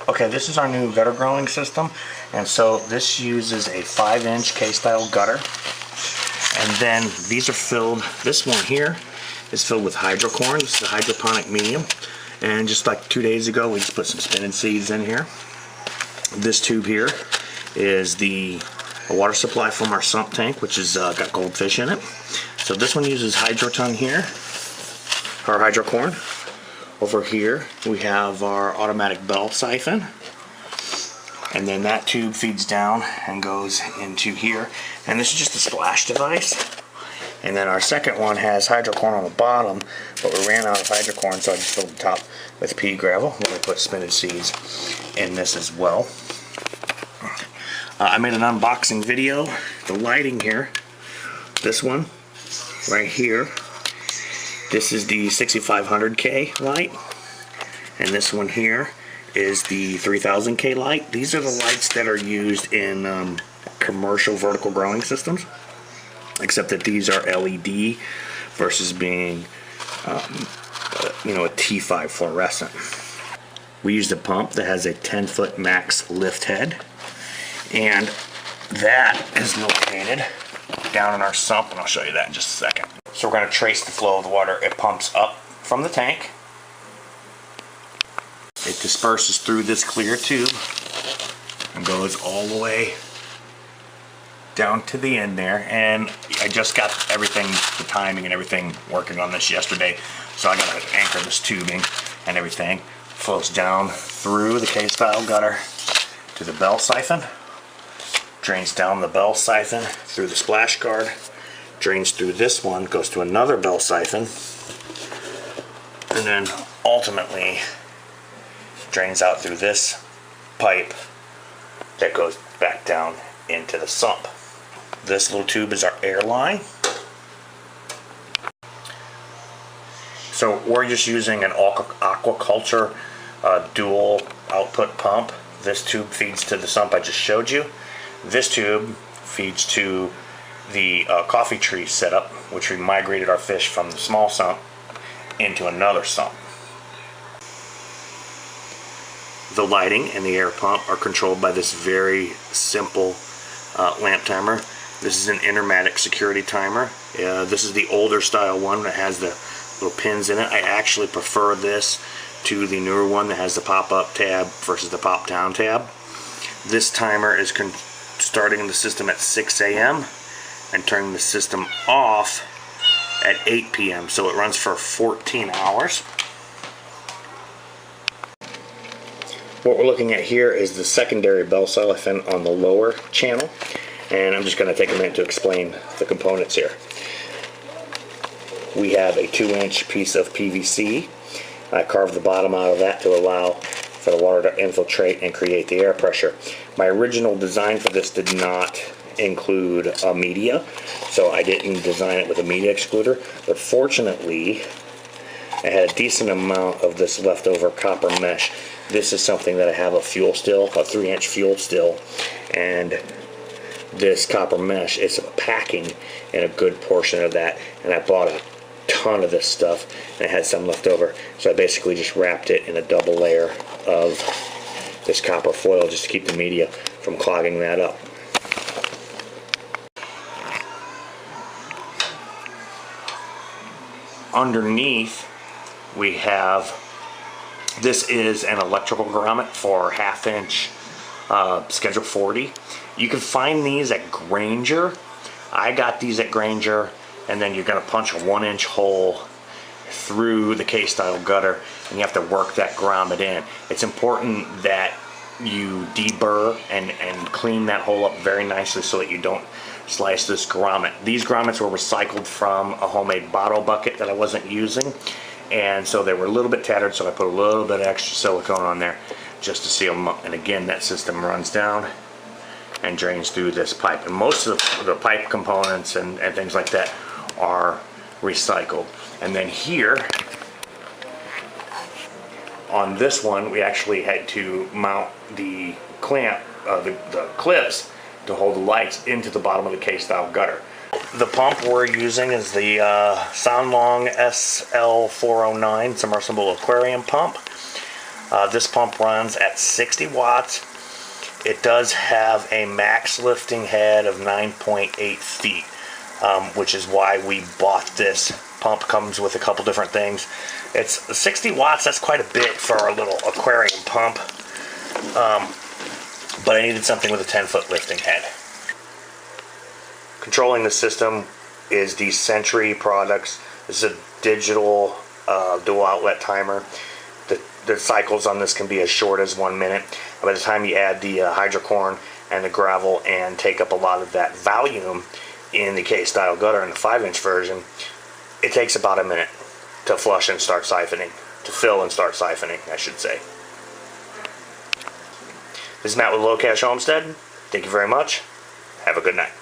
Okay, this is our new gutter growing system, and so this uses a 5-inch K-style gutter, and then these are filled, this one here is filled with hydrocorn. This is a hydroponic medium, and just like 2 days ago we just put some spinach seeds in here. This tube here is the water supply from our sump tank, which has got goldfish in it. So this one uses hydroton here, our hydrocorn. Over here we have our automatic bell siphon, and then that tube feeds down and goes into here, and this is just a splash device. And then our second one has hydrocorn on the bottom, but we ran out of hydrocorn, so I just filled the top with pea gravel. Then we put spinach seeds in this as well. I made an unboxing video. The lighting here, this one right here, this is the 6500K light, and this one here is the 3000K light. These are the lights that are used in commercial vertical growing systems, except that these are LED versus being you know, a T5 fluorescent. We used a pump that has a 10-foot max lift head, and that is located down in our sump, and I'll show you that in just a second. So we're going to trace the flow of the water. It pumps up from the tank, it disperses through this clear tube and goes all the way down to the end there. And I just got everything, the timing and everything working on this yesterday, so I got to anchor this tubing and everything. Flows down through the K-style gutter to the bell siphon, drains down the bell siphon through the splash guard, drains through this one, goes to another bell siphon, and then ultimately drains out through this pipe that goes back down into the sump. This little tube is our air line. So we're just using an aquaculture dual output pump. This tube feeds to the sump I just showed you. This tube feeds to the coffee tree setup, which we migrated our fish from the small sump into another sump. The lighting and the air pump are controlled by this very simple lamp timer. This is an Intermatic security timer. This is the older style one that has the little pins in it. I actually prefer this to the newer one that has the pop-up tab versus the pop-down tab. This timer is starting the system at 6 a.m. and turning the system off at 8 p.m. so it runs for 14 hours. What we're looking at here is the secondary bell siphon on the lower channel, and I'm just going to take a minute to explain the components here. We have a 2-inch piece of PVC. I carved the bottom out of that to allow for the water to infiltrate and create the air pressure. My original design for this did not include a media, so I didn't design it with a media excluder, but fortunately I had a decent amount of this leftover copper mesh. This is something that I have a fuel still, a 3-inch fuel still, and this copper mesh is packing in a good portion of that, and I bought a ton of this stuff and I had some left over, so I basically just wrapped it in a double layer of this copper foil just to keep the media from clogging that up. Underneath we have, this is an electrical grommet for 1/2-inch Schedule 40. You can find these at Grainger. I got these at Grainger, and then you're going to punch a 1-inch hole through the K-style gutter, and you have to work that grommet in. It's important that you deburr and clean that hole up very nicely so that you don't slice this grommet. These grommets were recycled from a homemade bottle bucket that I wasn't using, and so they were a little bit tattered, so I put a little bit of extra silicone on there just to seal them up. And again, that system runs down and drains through this pipe, and most of the pipe components and things like that are recycled. And then here on this one, we actually had to mount the clamp, the clips to hold the lights into the bottom of the K-style gutter. The pump we're using is the Sanlong SL409 submersible aquarium pump. This pump runs at 60 watts. It does have a max lifting head of 9.8 feet, which is why we bought this. Pump comes with a couple different things. It's 60 watts, that's quite a bit for our little aquarium pump. But I needed something with a 10-foot lifting head. Controlling the system is the Sentry products. This is a digital dual outlet timer. The cycles on this can be as short as 1 minute. By the time you add the hydrocorn and the gravel and take up a lot of that volume in the K-style gutter in the 5-inch version, it takes about a minute to flush and start siphoning, to fill and start siphoning, I should say. This is Matt with Low Cash Homestead. Thank you very much. Have a good night.